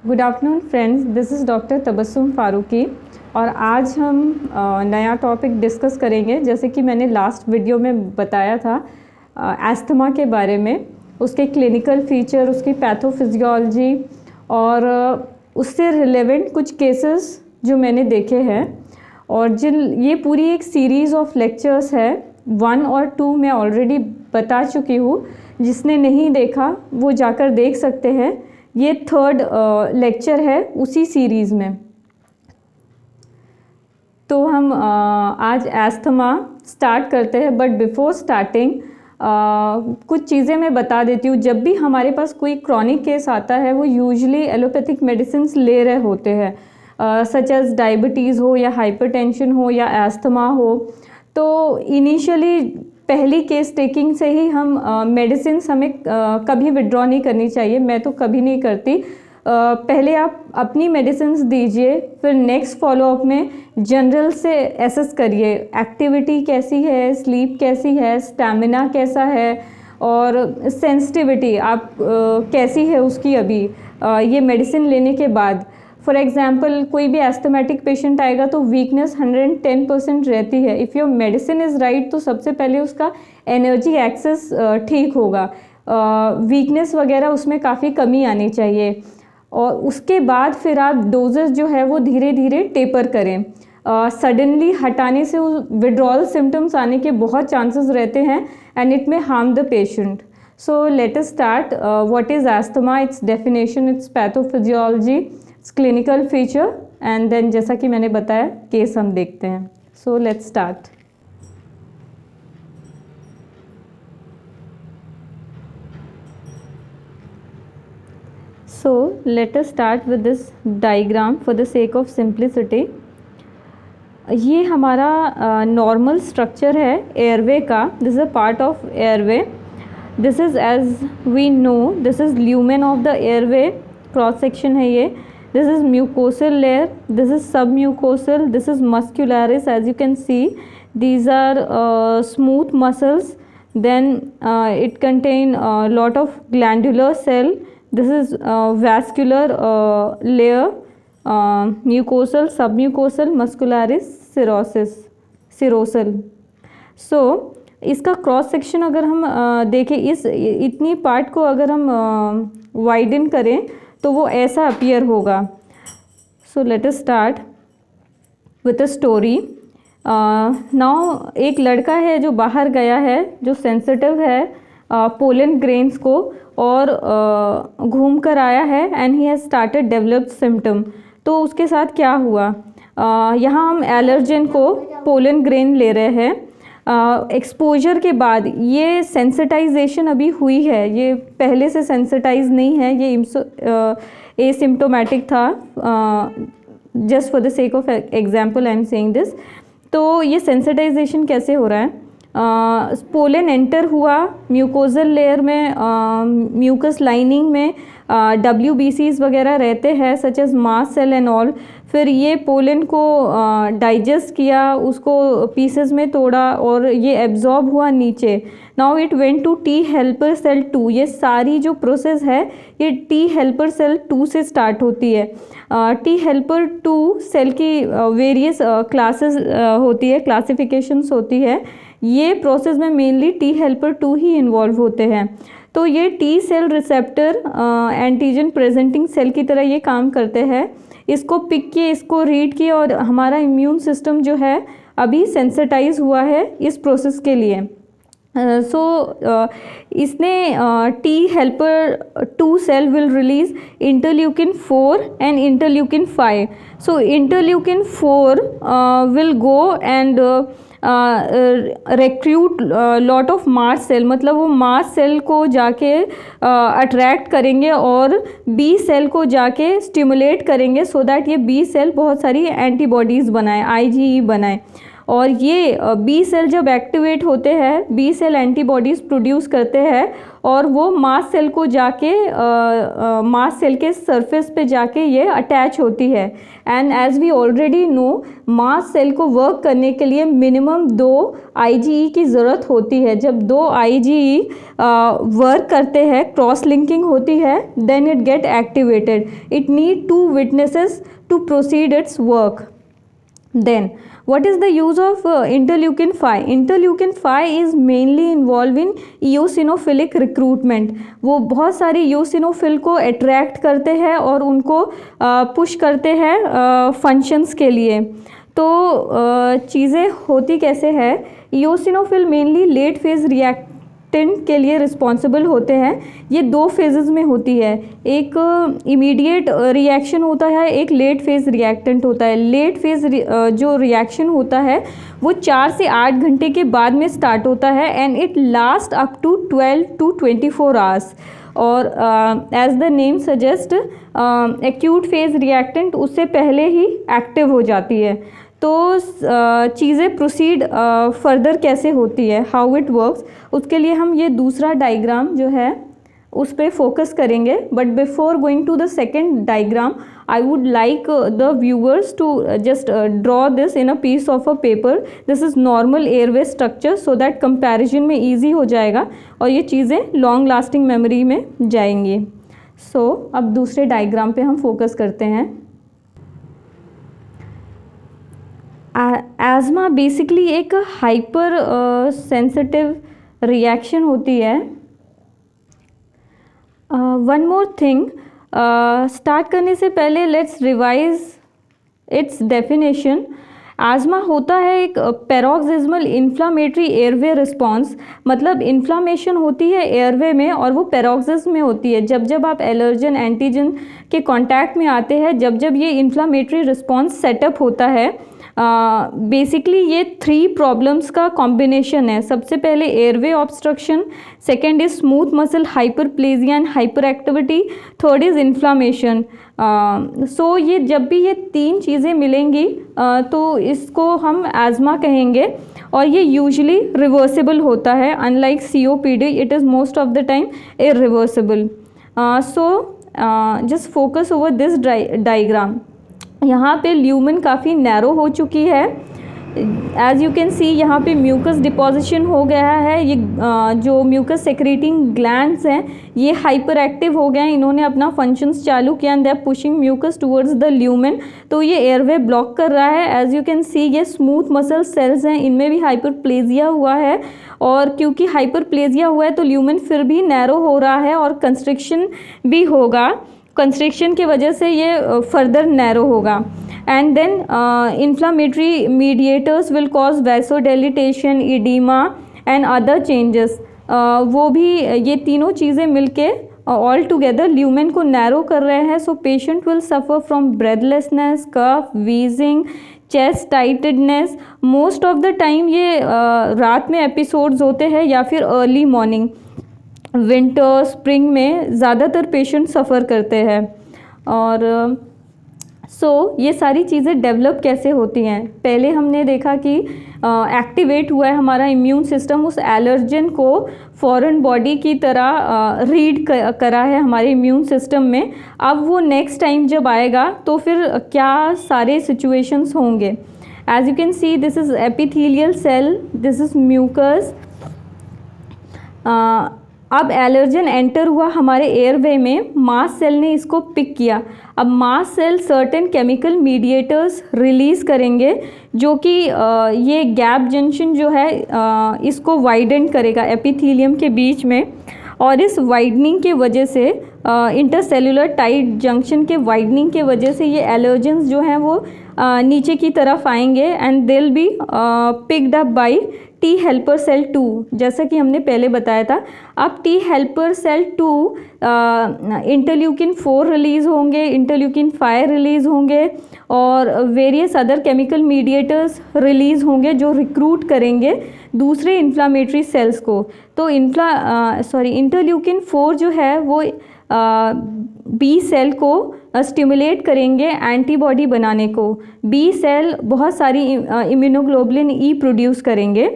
Good afternoon friends, this is doctor Tabassum Farooqui और आज हम नया टॉपिक डिस्कस करेंगे। जैसे कि मैंने लास्ट वीडियो में बताया था एस्थमा के बारे में, उसके क्लिनिकल फीचर, उसकी पैथोफिजियोलॉजी और उससे रिलेवेंट कुछ केसेस जो मैंने देखे हैं। और ये पूरी एक सीरीज़ ऑफ लेक्चर्स है, 1 और 2 मैं ऑलरेडी बता चुकी हूँ। जिसने नहीं देखा वो जाकर देख सकते हैं। ये 3rd लेक्चर है उसी सीरीज़ में। तो हम आज एस्थमा स्टार्ट करते हैं, बट बिफोर स्टार्टिंग कुछ चीज़ें मैं बता देती हूँ। जब भी हमारे पास कोई क्रॉनिक केस आता है, वो यूजुअली एलोपैथिक मेडिसिन ले रहे होते हैं, सच एज डायबिटीज़ हो या हाइपरटेंशन हो या एस्थमा हो। तो इनिशियली पहली केस टेकिंग से ही हम मेडिसिन हमें कभी विड्रॉ नहीं करनी चाहिए। मैं तो कभी नहीं करती। पहले आप अपनी मेडिसिन दीजिए, फिर नेक्स्ट फॉलोअप में जनरल से एसेस करिए, एक्टिविटी कैसी है, स्लीप कैसी है, स्टैमिना कैसा है और सेंसिटिविटी आप कैसी है उसकी अभी ये मेडिसिन लेने के बाद। फॉर एग्जाम्पल कोई भी एस्थमेटिक पेशेंट आएगा तो वीकनेस 110% रहती है। If your medicine is right तो सबसे पहले उसका एनर्जी एक्सेस ठीक होगा, वीकनेस वगैरह उसमें काफ़ी कमी आनी चाहिए। और उसके बाद फिर आप डोजेस जो है वो धीरे धीरे टेपर करें। सडनली हटाने से विड्रॉल सिम्टम्स आने के बहुत चांसेस रहते हैं and it may harm the patient. So let us start. What is asthma, its definition, its pathophysiology, clinical feature and then जैसा कि मैंने बताया केस हम देखते हैं। सो लेट्स स्टार्ट। So let us start with this diagram for the sake of simplicity. ये हमारा नॉर्मल स्ट्रक्चर है एयरवे का। This is a part of airway. This is as we know this is lumen of the airway, cross section है ये। This is mucosal layer, this is submucosal, this is muscularis. As you can see these are smooth muscles. Then it contain lot of glandular cell. This is vascular layer, mucosal, submucosal, muscularis, serosal. So इसका cross section अगर हम देखें, इतनी part को अगर हम widen करें तो वो ऐसा अपीयर होगा। सो let us start with a story. Now एक लड़का है जो बाहर गया है, जो सेंसिटिव है पोलन ग्रेन्स को, और घूम कर आया है and he has started developed symptom. तो उसके साथ क्या हुआ, यहाँ हम एलर्जेन को पोलन ग्रेन ले रहे हैं। एक्सपोजर के बाद ये सेंसिटाइजेशन अभी हुई है, ये पहले से सेंसिटाइज नहीं है, ये एसिम्प्टोमेटिक था। Just for the sake of example I am saying this. तो ये सेंसिटाइजेशन कैसे हो रहा है, पोलन एंटर हुआ म्यूकोजल लेयर में, म्यूकस लाइनिंग में WBCs वगैरह रहते हैं such as mast cell and all. फिर ये पोलन को डाइजेस्ट किया, उसको पीसेस में तोड़ा और ये एब्जॉर्ब हुआ नीचे। Now it went to T helper cell 2। ये सारी जो प्रोसेस है ये टी हेल्पर सेल 2 से स्टार्ट होती है। टी हेल्पर 2 सेल की वेरियस क्लासेस होती है, क्लासिफिकेशंस होती है। ये प्रोसेस में मेनली टी हेल्पर 2 ही इन्वॉल्व होते हैं। तो ये T cell receptor antigen presenting cell की तरह ये काम करते हैं। इसको पिक किए, इसको रीड किए और हमारा इम्यून सिस्टम जो है अभी सेंसिटाइज हुआ है इस प्रोसेस के लिए। इसने T helper 2 cell will release interleukin 4 and interleukin 5। So interleukin 4 will go and recruit lot of mast cell, मतलब वो मास्ट सेल को जाके अट्रैक्ट करेंगे और बी सेल को जाके स्टिमुलेट करेंगे सो दैट ये बी सेल बहुत सारी एंटीबॉडीज़ बनाए, IgE बनाए। और ये बी सेल जब एक्टिवेट होते हैं, बी सेल एंटीबॉडीज़ प्रोड्यूस करते हैं और वो मास्ट सेल को जाके मास्ट सेल के सरफेस पे जाके ये अटैच होती है। And as we already know, mast cell को वर्क करने के लिए मिनिमम 2 IgE की ज़रूरत होती है। जब 2 IgE वर्क करते हैं, क्रॉस लिंकिंग होती है, then it get activated. It need 2 witnesses to proceed its work. Then what is the use of interleukin 5? Interleukin 5 is mainly involved in eosinophilic recruitment. वो बहुत सारे eosinophil को अट्रैक्ट करते हैं और उनको पुश करते हैं फंक्शंस के लिए। तो चीज़ें होती कैसे है, eosinophil mainly late phase reactant के लिए रिस्पॉन्सिबल होते हैं। ये 2 फेजेस में होती है, एक इमीडिएट रिएक्शन होता है, एक लेट फेज रिएक्टेंट होता है। लेट फेज जो रिएक्शन होता है वो 4 से 8 घंटे के बाद में स्टार्ट होता है and it last up to 12 to 24 hours. और as the name suggest, acute phase reactant उससे पहले ही एक्टिव हो जाती है। तो चीज़ें प्रोसीड फर्दर कैसे होती है, हाउ इट वर्क्स, उसके लिए हम ये दूसरा डायग्राम जो है उस पर फोकस करेंगे। But before going to the second diagram, I would like the viewers to just draw this in a piece of a paper. This is normal airway structure, so that comparison में easy हो जाएगा और ये चीज़ें long lasting memory में जाएंगी। सो अब दूसरे डायग्राम पे हम फोकस करते हैं। एज़मा बेसिकली एक हाइपर सेंसिटिव रिएक्शन होती है। वन मोर थिंग, स्टार्ट करने से पहले लेट्स रिवाइज इट्स डेफिनेशन। आज़मा होता है एक पैरोक्सिस्मल इन्फ्लामेटरी एयरवे रिस्पॉन्स, मतलब इन्फ्लामेशन होती है एयरवे में और वो पैरोक्सिस्म में होती है। जब जब आप एलर्जन एंटीजन के कांटेक्ट में आते हैं, जब जब ये इन्फ्लामेटरी रिस्पॉन्स सेटअप होता है, बेसिकली ये 3 प्रॉब्लम्स का कॉम्बिनेशन है। सबसे पहले airway obstruction, second is smooth muscle hyperplasia and hyperactivity, third is inflammation. So ये जब भी ये 3 चीज़ें मिलेंगी तो इसको हम एज़मा कहेंगे और ये यूजुअली रिवर्सिबल होता है। Unlike COPD, it is most of the time irreversible. So just focus over this diagram. यहाँ पे ल्यूमेन काफ़ी नैरो हो चुकी है। एज यू कैन सी यहाँ पे म्यूकस डिपॉजिशन हो गया है। ये जो म्यूकस सेक्रेटिंग ग्लैंड्स हैं ये हाइपर एक्टिव हो गए हैं, इन्होंने अपना फंक्शंस चालू किया and they are pushing mucus towards the lumen. तो ये एयरवे ब्लॉक कर रहा है। एज यू कैन सी ये स्मूथ मसल सेल्स हैं, इनमें भी हाइपरप्लेजिया हुआ है और क्योंकि हाइपरप्लेजिया हुआ है तो ल्यूमेन फिर भी नैरो हो रहा है और कंस्ट्रिक्शन भी होगा। कंस्ट्रिक्शन की वजह से ये फर्दर नैरो होगा। And then inflammatory mediators will cause vasodilatation, oedema and other changes. वो भी ये तीनों चीज़ें मिलके ऑल टुगेदर ल्यूमेन को नैरो कर रहे हैं। So patient will suffer from breathlessness, cough, wheezing, chest tightness. Most of the time ये रात में एपिसोड्स होते हैं या फिर अर्ली मॉर्निंग। विंटर स्प्रिंग में ज़्यादातर पेशेंट सफ़र करते हैं। और सो ये सारी चीज़ें डेवलप कैसे होती हैं, पहले हमने देखा कि एक्टिवेट हुआ है हमारा इम्यून सिस्टम, उस एलर्जन को फॉरेन बॉडी की तरह रीड करा है हमारे इम्यून सिस्टम में। अब वो नेक्स्ट टाइम जब आएगा तो फिर क्या सारे सिचुएशंस होंगे। As you can see this is epithelial cell, this is mucus. अब एलर्जन एंटर हुआ हमारे एयरवे में, मास्ट सेल ने इसको पिक किया। अब mast cell certain chemical mediators release करेंगे जो कि ये गैप जंक्शन जो है इसको वाइडन करेगा एपिथेलियम के बीच में, और इस वाइडनिंग के वजह से इंटरसेलुलर टाइट जंक्शन के वाइडनिंग के वजह से ये एलर्जेंस जो हैं वो नीचे की तरफ आएंगे and they will be picked up by T helper cell 2, जैसा कि हमने पहले बताया था। अब T helper cell 2 interleukin 4 release होंगे, इंटरल्यूकिन 5 रिलीज़ होंगे और various other chemical mediators release होंगे जो रिक्रूट करेंगे दूसरे इन्फ्लामेटरी सेल्स को। तो इंटरल्यूकिन 4 जो है वो बी सेल को स्टिमुलेट करेंगे एंटीबॉडी बनाने को। बी सेल बहुत सारी इम्यूनोग्लोबुलिन ई प्रोड्यूस करेंगे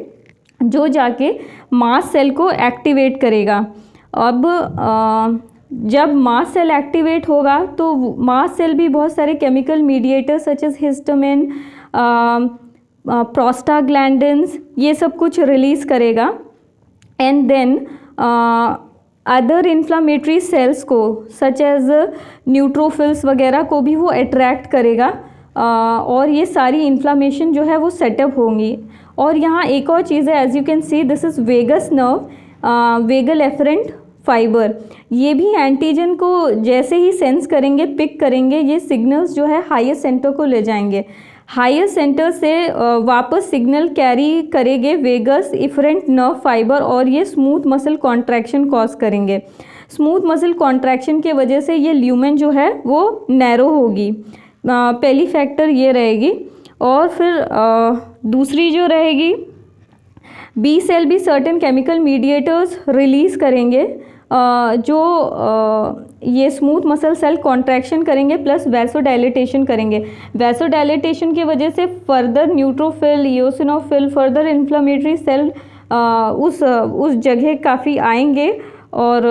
जो जाके मास्ट सेल को एक्टिवेट करेगा। अब जब मास्ट सेल एक्टिवेट होगा तो मास्ट सेल भी बहुत सारे chemical mediator such as histamine, prostaglandins, ये सब कुछ रिलीज़ करेगा। And then other inflammatory cells को सच एज न्यूट्रोफिल्स वगैरह को भी वो अट्रैक्ट करेगा, और ये सारी इन्फ्लामेशन जो है वो सेटअप होंगी। और यहाँ एक और चीज़ है, as you can see this is vagus nerve, vagal afferent fibre. ये भी एंटीजन को जैसे ही सेंस करेंगे, पिक करेंगे, ये सिग्नल्स जो है हायर सेंटर को ले जाएंगे। हायर सेंटर से वापस सिग्नल कैरी करेंगे वेगस इफरेंट नर्व फाइबर, और ये स्मूथ मसल कॉन्ट्रैक्शन कॉज करेंगे। स्मूथ मसल कॉन्ट्रैक्शन की वजह से ये ल्यूमेन जो है वो नैरो होगी। पहली फैक्टर ये रहेगी। और फिर दूसरी जो रहेगी, बी सेल भी सर्टेन केमिकल मीडिएटर्स रिलीज़ करेंगे जो ये स्मूथ मसल सेल कॉन्ट्रैक्शन करेंगे प्लस वैसोडाइलेटेशन करेंगे। वैसोडाइलेटेशन की वजह से further neutrophil, eosinophil, further inflammatory cell उस जगह काफ़ी आएंगे। और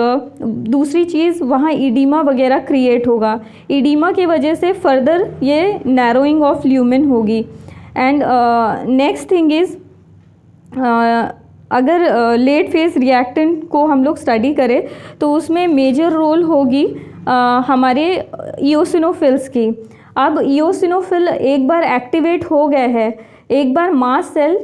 दूसरी चीज़, वहाँ ईडीमा वगैरह क्रिएट होगा। ईडीमा की वजह से फर्दर ये नैरोइंग ऑफ ल्यूमेन होगी। एंड नेक्स्ट थिंग इज़, अगर लेट फेज रिएक्टेंट को हम लोग स्टडी करें तो उसमें मेजर रोल होगी हमारे इओसिनोफिल्स की। अब इओसिनोफिल एक बार एक्टिवेट हो गया है, एक बार मास्ट सेल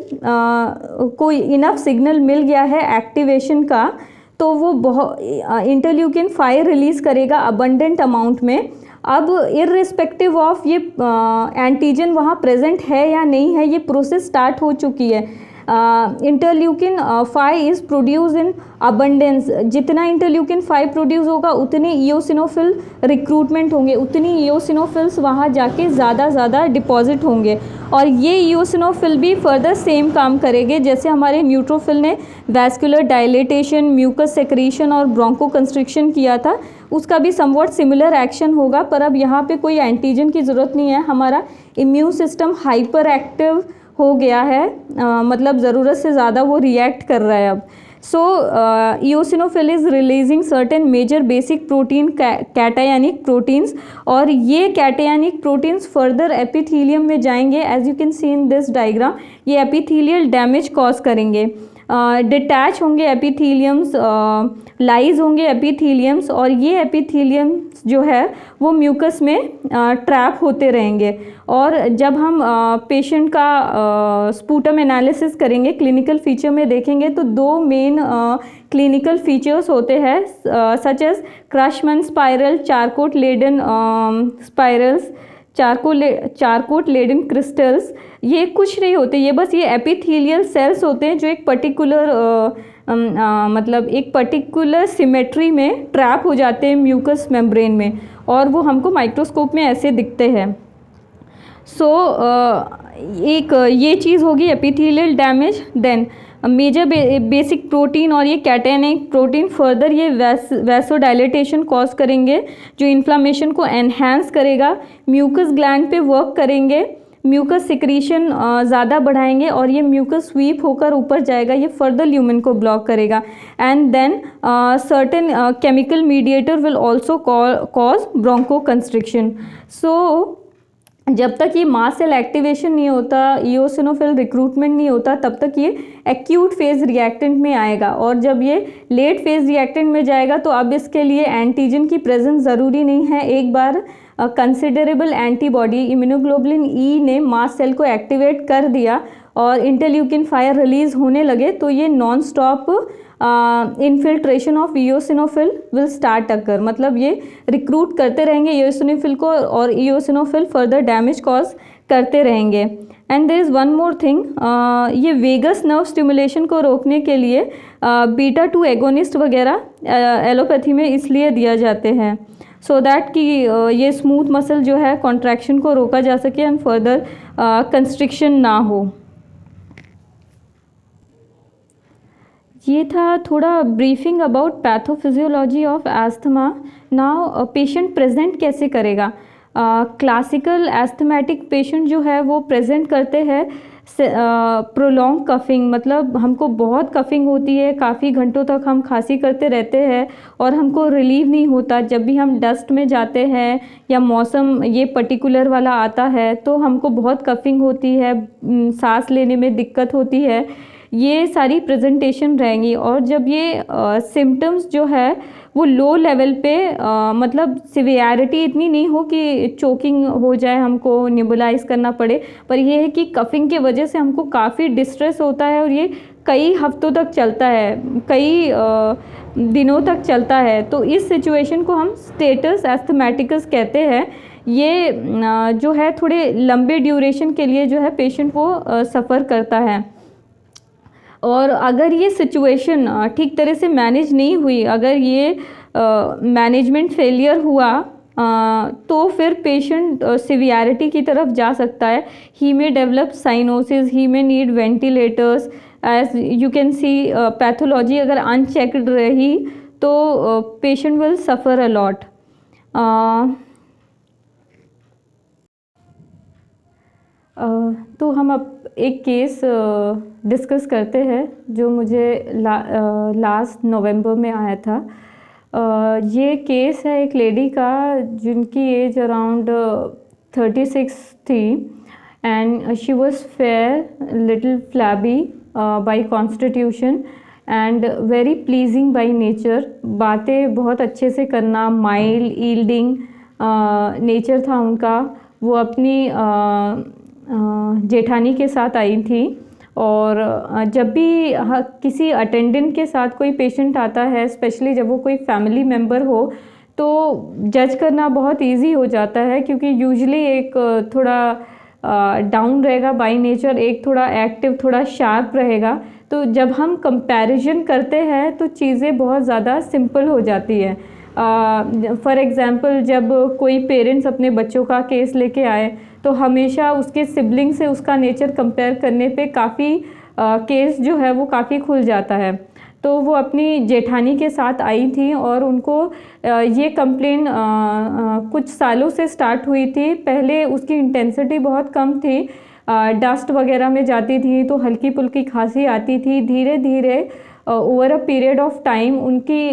को इनफ सिग्नल मिल गया है एक्टिवेशन का, तो वो बहुत इंटरल्यूकिन 5 रिलीज़ करेगा अबंडेंट अमाउंट में। अब इर्रिस्पेक्टिव ऑफ ये एंटीजन वहाँ प्रेजेंट है या नहीं है, ये प्रोसेस स्टार्ट हो चुकी है। Interleukin 5 is produce in abundance. जितना इंटरल्यूकिन 5 प्रोड्यूस होगा उतने इओसिनोफिल रिक्रूटमेंट होंगे, उतनी इओसिनोफिल्स वहाँ जाके ज़्यादा डिपॉजिट होंगे। और ये इओसिनोफिल भी फर्दर सेम काम करेंगे जैसे हमारे न्यूट्रोफिल ने वैस्कुलर डायलेटेशन, म्यूकस सेक्रीशन और ब्रोंको कंस्ट्रिक्शन किया था, उसका भी समवॉट सिमिलर एक्शन होगा। पर अब यहाँ पे कोई एंटीजन की ज़रूरत नहीं है, हमारा इम्यून सिस्टम हाइपर एक्टिव हो गया है, मतलब ज़रूरत से ज़्यादा वो रिएक्ट कर रहा है अब। So eosinophil is releasing certain major basic protein cationic proteins, और ये कैटायनिक प्रोटीन्स फर्दर एपिथीलियम में जाएंगे। As you can see in this diagram, ये एपिथीलियल डैमेज कॉज करेंगे। डिटैच होंगे एपिथीलियम्स, लाइज होंगे एपिथीलियम्स, और ये एपिथीलियम्स जो है वो म्यूकस में ट्रैप होते रहेंगे। और जब हम पेशेंट का स्पूटम एनालिसिस करेंगे, क्लिनिकल फीचर में देखेंगे तो 2 मेन क्लिनिकल फीचर्स होते हैं, such as Curschmann spiral, Charcot Leyden spirals, Charcot Leyden crystals. ये कुछ नहीं होते, ये बस ये एपिथेलियल सेल्स होते हैं जो एक पर्टिकुलर मतलब एक पर्टिकुलर सिमेट्री में ट्रैप हो जाते हैं म्यूकस मेम्ब्रेन में, और वो हमको माइक्रोस्कोप में ऐसे दिखते हैं। सो एक ये चीज़ होगी epithelial damage. Then major basic protein और ये कैटायनिक प्रोटीन फर्दर ये वैसोडाइलेटेशन कॉज करेंगे जो इन्फ्लामेशन को एनहांस करेगा, म्यूकस ग्लैंड पे वर्क करेंगे, म्यूकस सिक्रीशन ज़्यादा बढ़ाएंगे, और ये म्यूकस स्वीप होकर ऊपर जाएगा, ये फर्दर ल्यूमेन को ब्लॉक करेगा। And then certain chemical mediator will also cause bronchoconstriction. So जब तक ये मास्ट सेल एक्टिवेशन नहीं होता, इओसिनोफिल रिक्रूटमेंट नहीं होता, तब तक ये एक्यूट फेज रिएक्टेंट में आएगा। और जब ये लेट फेज रिएक्टेंट में जाएगा तो अब इसके लिए एंटीजन की प्रेजेंस ज़रूरी नहीं है। एक बार कंसिडरेबल एंटीबॉडी इम्यूनोग्लोबुलिन ई ने मास्ट सेल को एक्टिवेट कर दिया और इंटरल्यूकिन 5 रिलीज़ होने लगे, तो ये non stop infiltration of eosinophil will start occur. मतलब ये रिक्रूट करते रहेंगे इओसिनोफिल को, और इओसिनोफिल फर्दर डैमेज कॉज करते रहेंगे। And there is one more thing, ये वेगस नर्व स्टिमुलेशन को रोकने के लिए बीटा 2 एगोनिस्ट वगैरह एलोपैथी में इसलिए दिया जाते हैं, सो दैट कि ये स्मूथ मसल जो है कॉन्ट्रैक्शन को रोका जा सके एंड फर्दर कंस्ट्रिक्शन ना हो। ये था थोड़ा briefing about pathophysiology of asthma. Now patient present कैसे करेगा? क्लासिकल एस्थमेटिक पेशेंट जो है वो प्रेजेंट करते हैं प्रोलॉन्ग कफिंग, मतलब हमको बहुत कफिंग होती है, काफ़ी घंटों तक हम खांसी करते रहते हैं और हमको रिलीव नहीं होता। जब भी हम डस्ट में जाते हैं या मौसम ये पर्टिकुलर वाला आता है तो हमको बहुत कफिंग होती है, सांस लेने में दिक्कत होती है, ये सारी प्रेजेंटेशन रहेंगी। और जब ये सिम्टम्स जो है वो लो लेवल पे मतलब सिवियरिटी इतनी नहीं हो कि चोकिंग हो जाए, हमको नेबुलाइज करना पड़े, पर ये है कि कफिंग की वजह से हमको काफ़ी डिस्ट्रेस होता है और ये कई हफ्तों तक चलता है, कई दिनों तक चलता है। तो इस सिचुएशन को हम स्टेटस एस्थमेटिकस कहते हैं। ये जो है थोड़े लंबे ड्यूरेशन के लिए जो है पेशेंट वो सफ़र करता है। और अगर ये सिचुएशन ठीक तरह से मैनेज नहीं हुई, अगर ये मैनेजमेंट फेलियर हुआ तो फिर पेशेंट सिवियरिटी की तरफ जा सकता है। He may develop cyanosis, he may need ventilators. As you can see pathology अगर अनचेक्ड रही तो patient will suffer a lot. तो हम अब एक केस डिस्कस करते हैं जो मुझे लास्ट नवंबर में आया था। ये केस है एक लेडी का जिनकी एज अराउंड 36 थी and she was fair, little flabby bye constitution and very pleasing by nature. बातें बहुत अच्छे से करना, माइल्ड ईल्डिंग नेचर था उनका। वो अपनी जेठानी के साथ आई थी और जब भी किसी अटेंडेंट के साथ कोई पेशेंट आता है, स्पेशली जब वो कोई फैमिली मेम्बर हो, तो जज करना बहुत इजी हो जाता है, क्योंकि यूजुअली एक थोड़ा डाउन रहेगा बाय नेचर, एक थोड़ा एक्टिव, थोड़ा शार्प रहेगा। तो जब हम कंपैरिजन करते हैं तो चीज़ें बहुत ज़्यादा सिंपल हो जाती है। फॉर एग्ज़ाम्पल जब कोई पेरेंट्स अपने बच्चों का केस लेके आए तो हमेशा उसके सिबलिंग से उसका नेचर कंपेयर करने पे काफ़ी केस जो है वो काफ़ी खुल जाता है। तो वो अपनी जेठानी के साथ आई थी और उनको ये कंप्लेन कुछ सालों से स्टार्ट हुई थी। पहले उसकी इंटेंसिटी बहुत कम थी, डस्ट वगैरह में जाती थी तो हल्की फुल्की खांसी आती थी। धीरे धीरे over a period of time उनकी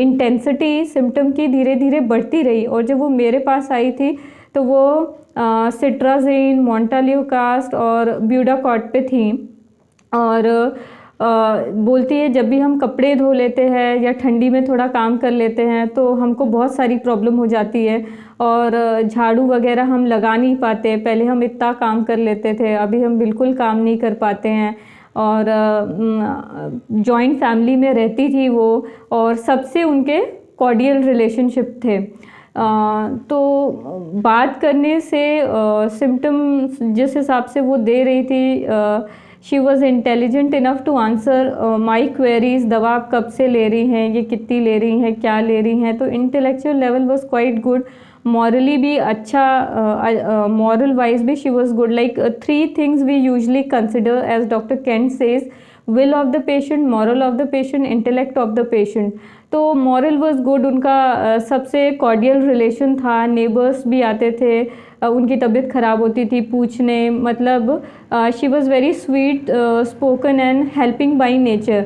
इंटेंसिटी सिम्टम की धीरे धीरे बढ़ती रही और जब वो मेरे पास आई थी तो वो सिट्राजिन, मोंटाल्यूकास्ट और ब्यूडाकॉट पे थी। और बोलती है जब भी हम कपड़े धो लेते हैं या ठंडी में थोड़ा काम कर लेते हैं तो हमको बहुत सारी प्रॉब्लम हो जाती है और झाड़ू वगैरह हम लगा नहीं पाते। पहले हम इतना काम कर लेते थे, अभी हम बिल्कुल काम नहीं कर पाते हैं। और जॉइंट फैमिली में रहती थी वो और सबसे उनके कॉर्डियल रिलेशनशिप थे। तो बात करने से सिम्टम जिस हिसाब से वो दे रही थी, she was intelligent enough to answer my queries. दवा आप कब से ले रही हैं, ये कितनी ले रही हैं, क्या ले रही हैं। तो intellectual level was quite good, morally भी अच्छा, मॉरल वाइज भी she was good. Like 3 things we usually consider as doctor Kent says: will of the patient, moral of the patient, intellect of the patient. तो moral was good, उनका सबसे cordial relation था। Neighbours भी आते थे, उनकी तबीयत ख़राब होती थी पूछने, मतलब she was very sweet spoken and helping by nature.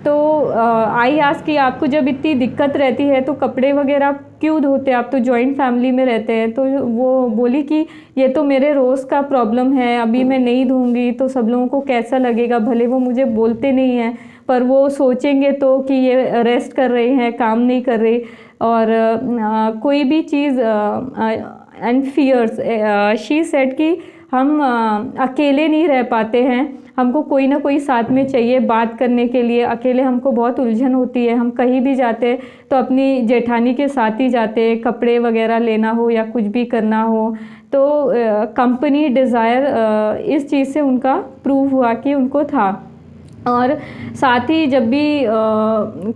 तो आई आस्क कि आपको जब इतनी दिक्कत रहती है तो कपड़े वगैरह क्यों धोते, आप तो जॉइंट फैमिली में रहते हैं। तो वो बोली कि ये तो मेरे रोज़ का प्रॉब्लम है, अभी मैं नहीं धोऊंगी तो सब लोगों को कैसा लगेगा। भले वो मुझे बोलते नहीं हैं पर वो सोचेंगे तो कि ये रेस्ट कर रहे हैं, काम नहीं कर रहे। और कोई भी चीज़ एंड फियर्स, शी सेड कि हम अकेले नहीं रह पाते हैं, हमको कोई ना कोई साथ में चाहिए बात करने के लिए। अकेले हमको बहुत उलझन होती है, हम कहीं भी जाते तो अपनी जेठानी के साथ ही जाते, कपड़े वगैरह लेना हो या कुछ भी करना हो। तो कंपनी डिज़ायर इस चीज़ से उनका प्रूव हुआ कि उनको था। और साथ ही जब भी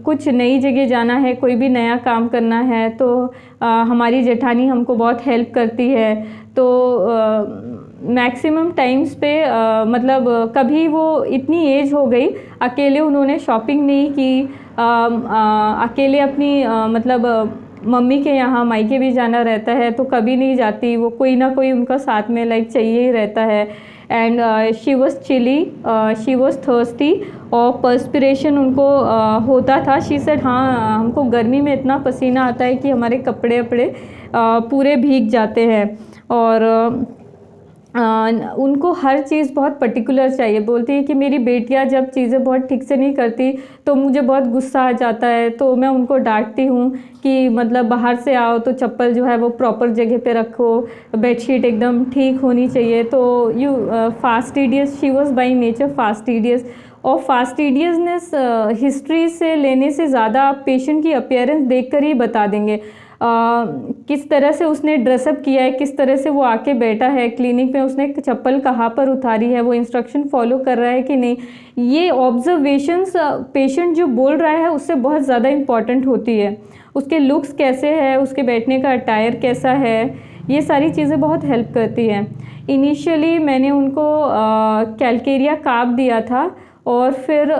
कुछ नई जगह जाना है, कोई भी नया काम करना है तो हमारी जेठानी हमको बहुत हेल्प करती है। तो मैक्सिमम टाइम्स पे मतलब कभी वो इतनी एज हो गई, अकेले उन्होंने शॉपिंग नहीं की। अकेले अपनी मतलब मम्मी के यहाँ मायके भी जाना रहता है तो कभी नहीं जाती, वो कोई ना कोई उनका साथ में लाइक चाहिए ही रहता है। And she was chilly, she was thirsty और पर्स्पिरेशन उनको होता था। शी सेड हाँ हमको गर्मी में इतना पसीना आता है कि हमारे कपड़े वपड़े पूरे भीग जाते हैं। और उनको हर चीज़ बहुत पर्टिकुलर चाहिए। बोलती है कि मेरी बेटियां जब चीज़ें बहुत ठीक से नहीं करती तो मुझे बहुत गुस्सा आ जाता है, तो मैं उनको डांटती हूँ कि मतलब बाहर से आओ तो चप्पल जो है वो प्रॉपर जगह पे रखो, बेडशीट एकदम ठीक होनी चाहिए। तो you fastidious, she was by nature fastidious. और फास्टिडियसनेस हिस्ट्री से लेने से ज़्यादा आप पेशेंट की अपीयरेंस देखकर ही बता देंगे। किस तरह से उसने ड्रेसअप किया है, किस तरह से वो आके बैठा है क्लिनिक में, उसने चप्पल कहाँ पर उतारी है, वो इंस्ट्रक्शन फॉलो कर रहा है कि नहीं, ये ऑब्जर्वेशंस पेशेंट जो बोल रहा है उससे बहुत ज़्यादा इम्पॉर्टेंट होती है। उसके लुक्स कैसे है, उसके बैठने का अटायर कैसा है, ये सारी चीज़ें बहुत हेल्प करती हैं। इनिशियली मैंने उनको कैलकेरिया काब दिया था और फिर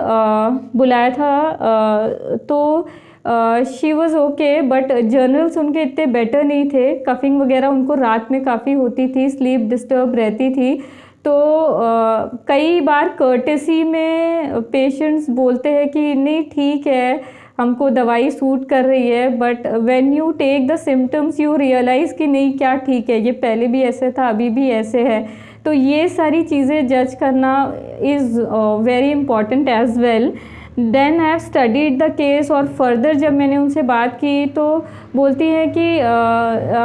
बुलाया था, तो she was okay, but journals उनके इतने बेटर नहीं थे। कफिंग वगैरह उनको रात में काफ़ी होती थी, स्लीप डिस्टर्ब रहती थी। तो कई बार कर्टेसी में पेशेंट्स बोलते हैं कि नहीं ठीक है हमको दवाई सूट कर रही है, but when you take the symptoms you realise कि नहीं क्या ठीक है, ये पहले भी ऐसे था अभी भी ऐसे है। तो ये सारी चीज़ें जज करना is very important as well. Then I have studied the case, और फर्दर जब मैंने उनसे बात की तो बोलती है कि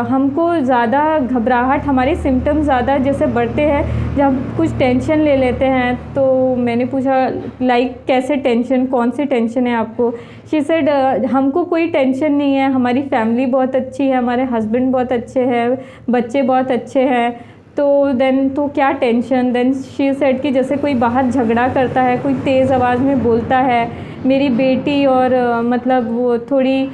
हमको ज़्यादा घबराहट, हमारे सिम्टम्स ज़्यादा जैसे बढ़ते हैं जब कुछ टेंशन ले लेते हैं। तो मैंने पूछा लाइक कैसे टेंशन, कौन सी टेंशन है आपको? शी सेड हमको कोई टेंशन नहीं है, हमारी फैमिली बहुत अच्छी है, हमारे हस्बैंड बहुत अच्छे हैं, बच्चे बहुत अच्छे हैं। तो देन तो क्या टेंशन? देन शी सेड कि जैसे कोई बाहर झगड़ा करता है, कोई तेज़ आवाज़ में बोलता है, मेरी बेटी और मतलब वो थोड़ी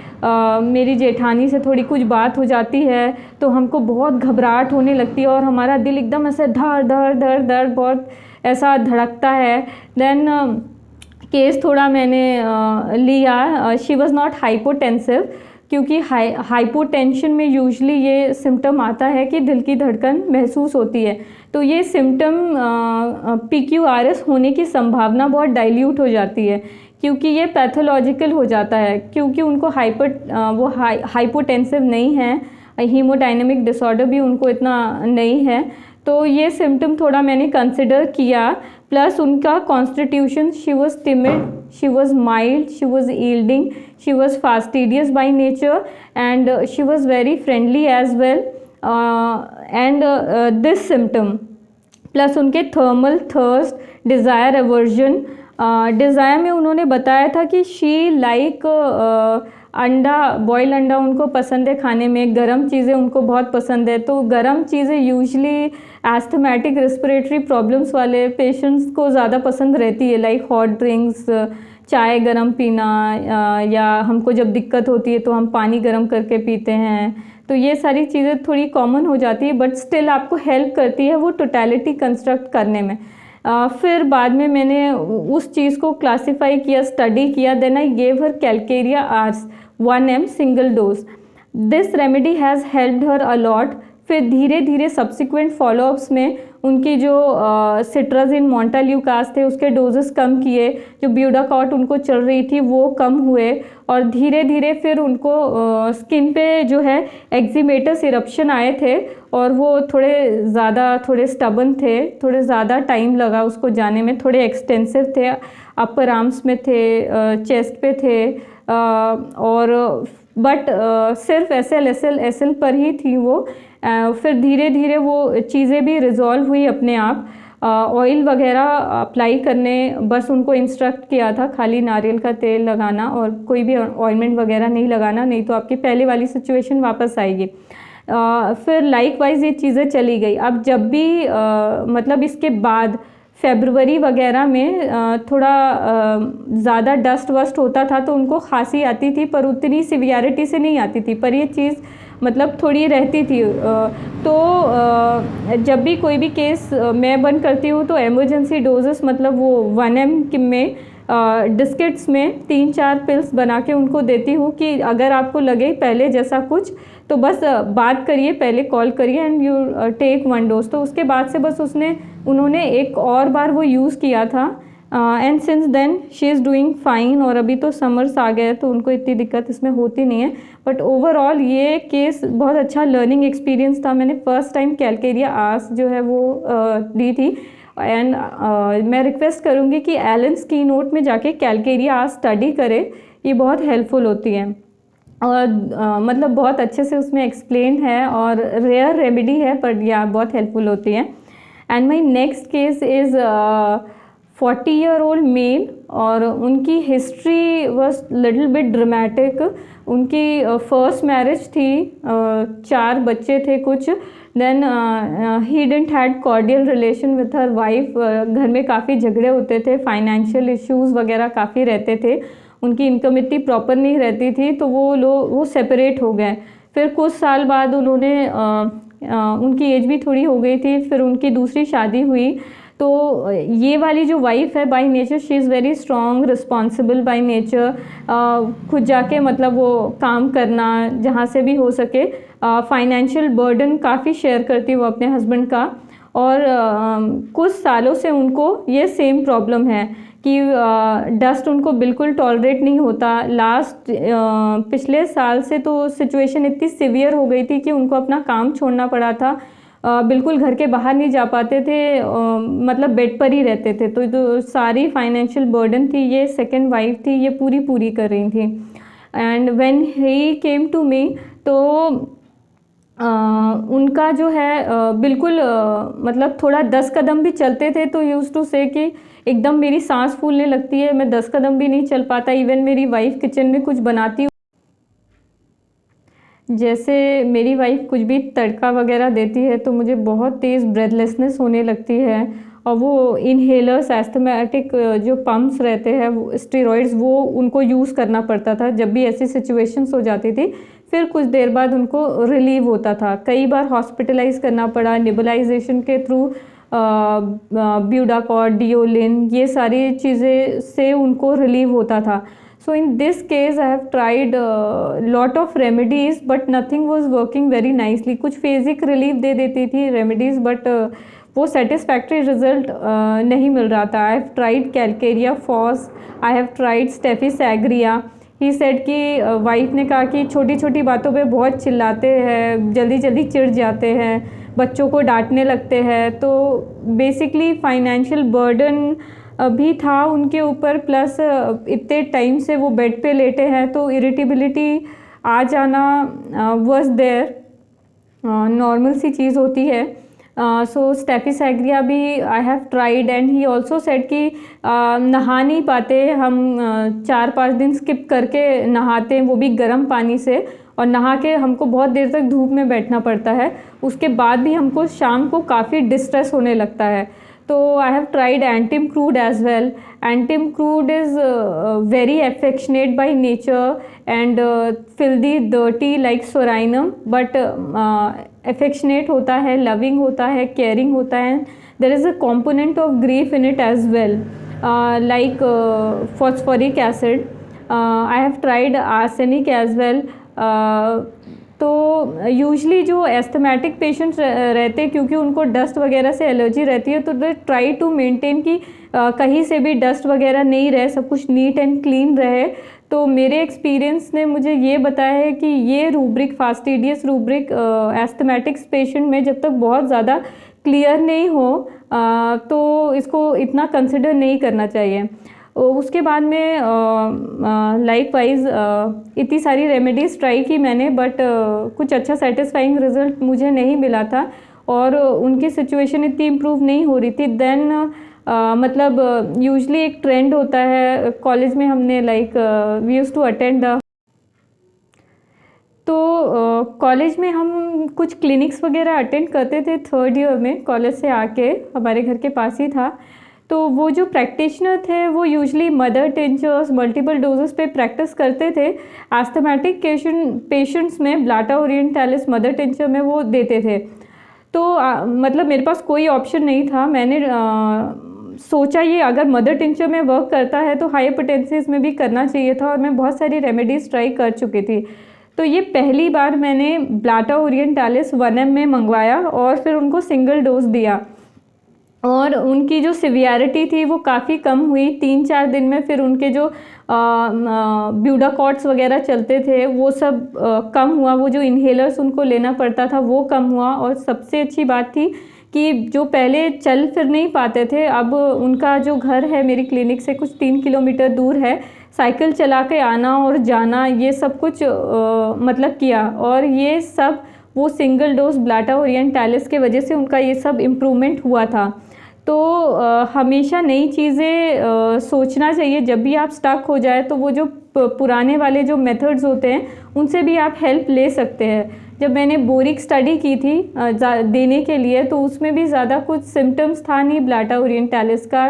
मेरी जेठानी से थोड़ी कुछ बात हो जाती है तो हमको बहुत घबराहट होने लगती है और हमारा दिल एकदम ऐसे धड़ धड़ धड़ धड़ बहुत ऐसा धड़कता है। देन केस थोड़ा मैंने लिया। शी वॉज़ नॉट हाइपोटेंसिव, क्योंकि हाइपोटेंशन में यूजली ये सिम्टम आता है कि दिल की धड़कन महसूस होती है। तो ये सिम्टम PQRS होने की संभावना बहुत डाइल्यूट हो जाती है, क्योंकि ये पैथोलॉजिकल हो जाता है, क्योंकि उनको हाइपोटेंसिव नहीं है, हीमोडायनेमिक डिसऑर्डर भी उनको इतना नहीं है। तो ये सिम्टम थोड़ा मैंने कंसिडर किया, प्लस उनका constitution, she was timid, she was mild, she was yielding, she was fastidious by nature, and she was very friendly as well. And this symptom plus उनके thermal thirst, desire aversion. Desire में उन्होंने बताया था कि she like अंडा, boil अंडा उनको पसंद है खाने में, गरम चीज़ें उनको बहुत पसंद है। तो गरम चीज़ें यूजली एस्थमेटिक रेस्पिरेटरी प्रॉब्लम्स वाले पेशेंट्स को ज़्यादा पसंद रहती है, लाइक हॉट ड्रिंक्स, चाय गरम पीना, या हमको जब दिक्कत होती है तो हम पानी गरम करके पीते हैं। तो ये सारी चीज़ें थोड़ी कॉमन हो जाती है, बट स्टिल आपको हेल्प करती है वो टोटलिटी कंस्ट्रक्ट करने में। फिर बाद में मैंने उस चीज़ को क्लासीफाई किया, स्टडी किया। Then I gave her calcarea ars 1 ml single dose. This remedy has helped her a lot. फिर धीरे धीरे सब्सिक्वेंट फॉलोअप्स में उनकी जो सिट्राजिन, मोंटाल्यूकास थे उसके डोजेस कम किए, जो ब्यूडाकॉट उनको चल रही थी वो कम हुए, और धीरे धीरे फिर उनको स्किन पे जो है एक्जिमेटस इरप्शन आए थे, और वो थोड़े स्टबन थे, थोड़े ज़्यादा टाइम लगा उसको जाने में, थोड़े एक्सटेंसिव थे, अपर आर्म्स में थे, चेस्ट पे थे, और बट सिर्फ SL पर ही थी वो। फिर धीरे धीरे वो चीज़ें भी रिजॉल्व हुई अपने आप। ऑयल वगैरह अप्लाई करने बस उनको इंस्ट्रक्ट किया था, खाली नारियल का तेल लगाना और कोई भी ऑइंटमेंट वगैरह नहीं लगाना, नहीं तो आपकी पहले वाली सिचुएशन वापस आएगी। फिर लाइकवाइज ये चीज़ें चली गई। अब जब भी मतलब इसके बाद फेब्रुवरी वगैरह में थोड़ा ज़्यादा डस्ट वस्ट होता था तो उनको खांसी आती थी, पर उतनी सिवियरिटी से नहीं आती थी, पर ये चीज़ मतलब थोड़ी रहती थी। तो जब भी कोई भी केस मैं बंद करती हूँ तो एमरजेंसी डोजेस मतलब वो 1 ml में डिस्किट्स में 3-4 पिल्स बना के उनको देती हूँ कि अगर आपको लगे पहले जैसा कुछ, तो बस बात करिए, पहले कॉल करिए एंड यू टेक 1 डोज। तो उसके बाद से बस उन्होंने एक और बार वो यूज़ किया था and since then she is doing fine. और अभी तो समर्स आ गए तो उनको इतनी दिक्कत इसमें होती नहीं है। बट ओवरऑल ये केस बहुत अच्छा लर्निंग एक्सपीरियंस था। मैंने फ़र्स्ट टाइम कैलकेरिया आस जो है वो दी थी एंड मैं रिक्वेस्ट करूँगी कि एलेन्स कीनोट में जाके कैलकेरिया आस स्टडी करें, ये बहुत हेल्पफुल होती है और मतलब बहुत अच्छे से उसमें एक्सप्लेन है और रेयर रेमेडी है पर यह बहुत हेल्पफुल होती है। And my next case is 40-year-old male और उनकी history was little bit dramatic. उनकी फर्स्ट मैरिज थी, 4 बच्चे थे कुछ। Then he didn't had cordial relation with her wife. घर में काफ़ी झगड़े होते थे, फाइनेंशियल इश्यूज़ वगैरह काफ़ी रहते थे, उनकी इनकम इतनी प्रॉपर नहीं रहती थी तो वो सेपरेट हो गए। फिर कुछ साल बाद उनकी एज भी थोड़ी हो गई थी, फिर उनकी दूसरी शादी हुई। तो ये वाली जो वाइफ है by nature she is very strong, responsible by nature, खुद जाके मतलब वो काम करना जहाँ से भी हो सके, फाइनेंशियल बर्डन काफ़ी शेयर करती है वो अपने हस्बैंड का। और कुछ सालों से उनको ये सेम प्रॉब्लम है कि डस्ट उनको बिल्कुल टॉलरेट नहीं होता। पिछले साल से तो सिचुएशन इतनी सिवियर हो गई थी कि उनको अपना काम छोड़ना पड़ा था, बिल्कुल घर के बाहर नहीं जा पाते थे, मतलब बेड पर ही रहते थे। तो सारी फाइनेंशियल बर्डन थी ये सेकंड वाइफ थी ये पूरी कर रही थी। And when he came to me तो उनका जो है बिल्कुल मतलब थोड़ा 10 कदम भी चलते थे तो यूज़ टू से कि एकदम मेरी सांस फूलने लगती है, मैं 10 कदम भी नहीं चल पाता। इवन मेरी वाइफ किचन में कुछ बनाती, जैसे मेरी वाइफ कुछ भी तड़का वगैरह देती है तो मुझे बहुत तेज़ ब्रेथलेसनेस होने लगती है। और वो इनहेलर्स एस्थमेटिक जो पम्प्स रहते हैं वो स्टेरॉइड्स वो उनको यूज़ करना पड़ता था जब भी ऐसी सिचुएशंस हो जाती थी। फिर कुछ देर बाद उनको रिलीव होता था, कई बार हॉस्पिटलाइज करना पड़ा नेबुलाइजेशन के थ्रू, ब्यूडाकॉट, डिओलिन, ये सारी चीज़ें से उनको रिलीव होता था। So in this case I have tried lot of remedies but nothing was working very nicely. कुछ phasic relief दे देती थी remedies but वो satisfactory result नहीं मिल रहा था। I have tried calcarea phos, I have tried staphy's agria. He said कि wife ने कहा कि छोटी छोटी बातों पे बहुत चिल्लाते हैं, जल्दी जल्दी चिढ़ जाते हैं, बच्चों को डांटने लगते हैं। तो बेसिकली फाइनेंशियल बर्डन भी था उनके ऊपर, प्लस इतने टाइम से वो बेड पे लेटे हैं तो इरिटेबिलिटी आ जाना वाज देयर, नॉर्मल सी चीज़ होती है। सो स्टेफिस एग्रिया भी I have tried and he also said कि नहा नहीं पाते हम, 4-5 दिन स्किप करके नहाते हैं वो भी गर्म पानी से, और नहा के हमको बहुत देर तक धूप में बैठना पड़ता है, उसके बाद भी हमको शाम को काफ़ी डिस्ट्रेस होने लगता है। तो I have tried Antim crude as well. Antim crude is very affectionate by nature and filthy, dirty like Sorinum, but affectionate होता है, loving होता है, caring होता है. There is a component of grief in it as well, like phosphoric acid. I have tried arsenic as well. तो usually जो asthmatic patients रहते हैं क्योंकि उनको डस्ट वगैरह से एलर्जी रहती है तो दे ट्राई टू मेंटेन कि कहीं से भी डस्ट वगैरह नहीं रहे, सब कुछ नीट एंड क्लीन रहे। तो मेरे एक्सपीरियंस ने मुझे ये बताया है कि ये रूब्रिक, फास्टिडियस रूब्रिक एस्थमेटिक्स पेशेंट में जब तक बहुत ज़्यादा क्लियर नहीं हो तो इसको इतना कंसिडर नहीं करना चाहिए। उसके बाद में लाइक वाइज इतनी सारी रेमेडीज़ ट्राई की मैंने, बट कुछ अच्छा सेटिस्फाइंग रिज़ल्ट मुझे नहीं मिला था और उनकी सिचुएशन इतनी इम्प्रूव नहीं हो रही थी। देन मतलब यूजली एक ट्रेंड होता है कॉलेज में, हमने like we used to attend तो कॉलेज में हम कुछ क्लिनिक्स वगैरह अटेंड करते थे 3rd ईयर में, कॉलेज से आके हमारे घर के पास ही था। तो वो जो प्रैक्टिशनर थे वो usually mother tinctures, multiple doses पे प्रैक्टिस करते थे। एस्थमेटिक पेशेंट्स में ब्लाटा ओरिएंटालिस मदर टिंचर में वो देते थे। तो मतलब मेरे पास कोई ऑप्शन नहीं था। मैंने सोचा ये अगर मदर टिंचर में वर्क करता है तो हाइपरटेंसिस में भी करना चाहिए था, और मैं बहुत सारी रेमेडीज़ ट्राई कर चुकी थी। तो ये पहली बार मैंने ब्लाटा ओरिएंटालिस 1 में मंगवाया और फिर उनको सिंगल डोज दिया और उनकी जो सिवियरिटी थी वो काफ़ी कम हुई। 3-4 दिन में फिर उनके जो ब्यूडाकॉट्स वगैरह चलते थे वो सब कम हुआ, वो जो इन्हेलर्स उनको लेना पड़ता था वो कम हुआ। और सबसे अच्छी बात थी कि जो पहले चल फिर नहीं पाते थे, अब उनका जो घर है मेरी क्लिनिक से कुछ 3 किलोमीटर दूर है, साइकिल चला के आना और जाना ये सब कुछ मतलब किया। और ये सब वो सिंगल डोज ब्लाटा ओरिएंटालिस के वजह से उनका ये सब इम्प्रूवमेंट हुआ था। तो हमेशा नई चीज़ें सोचना चाहिए। जब भी आप स्टक हो जाए तो वो जो पुराने वाले जो मेथड्स होते हैं उनसे भी आप हेल्प ले सकते हैं। जब मैंने बोरिक स्टडी की थी देने के लिए, तो उसमें भी ज़्यादा कुछ सिम्टम्स था नहीं ब्लाटा ओरिएंटालिस का,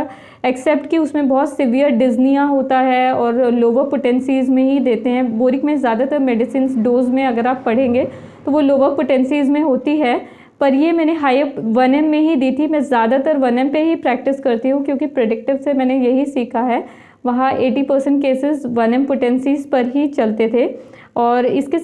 एक्सेप्ट कि उसमें बहुत सिवियर डिज़निया होता है और लोअर पोटेंसीज़ में ही देते हैं। बोरिक में ज़्यादातर मेडिसिन डोज में अगर आप पढ़ेंगे तो वो लोअर पोटेंसीज़ में होती है, पर ये मैंने हाई 1M में ही दी थी। मैं ज़्यादातर 1M पे ही प्रैक्टिस करती हूँ क्योंकि प्रेडिक्टिव से मैंने यही सीखा है। वहाँ 80% केसेस 1M पोटेंसीज़ पर ही चलते थे और इसके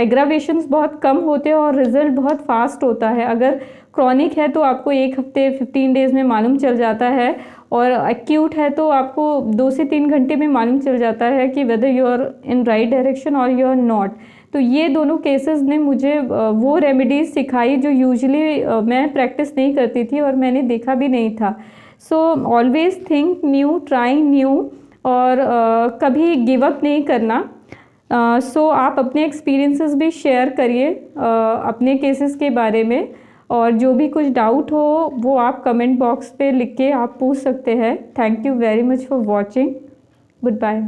एग्रावेशंस बहुत कम होते हैं और रिज़ल्ट बहुत फास्ट होता है। अगर क्रॉनिक है तो आपको 1 हफ्ते 15 डेज़ में मालूम चल जाता है, और एक्यूट है तो आपको 2 से 3 घंटे में मालूम चल जाता है कि whether you are in right direction और यू आर नॉट। तो ये दोनों केसेस ने मुझे वो रेमेडीज़ सिखाई जो यूजुअली मैं प्रैक्टिस नहीं करती थी और मैंने देखा भी नहीं था। So always think new, try new, और कभी गिव अप नहीं करना। सो आप अपने एक्सपीरियंसेस भी शेयर करिए अपने केसेस के बारे में, और जो भी कुछ डाउट हो वो आप कमेंट बॉक्स पे लिख के आप पूछ सकते हैं। Thank you very much for watching. Good bye.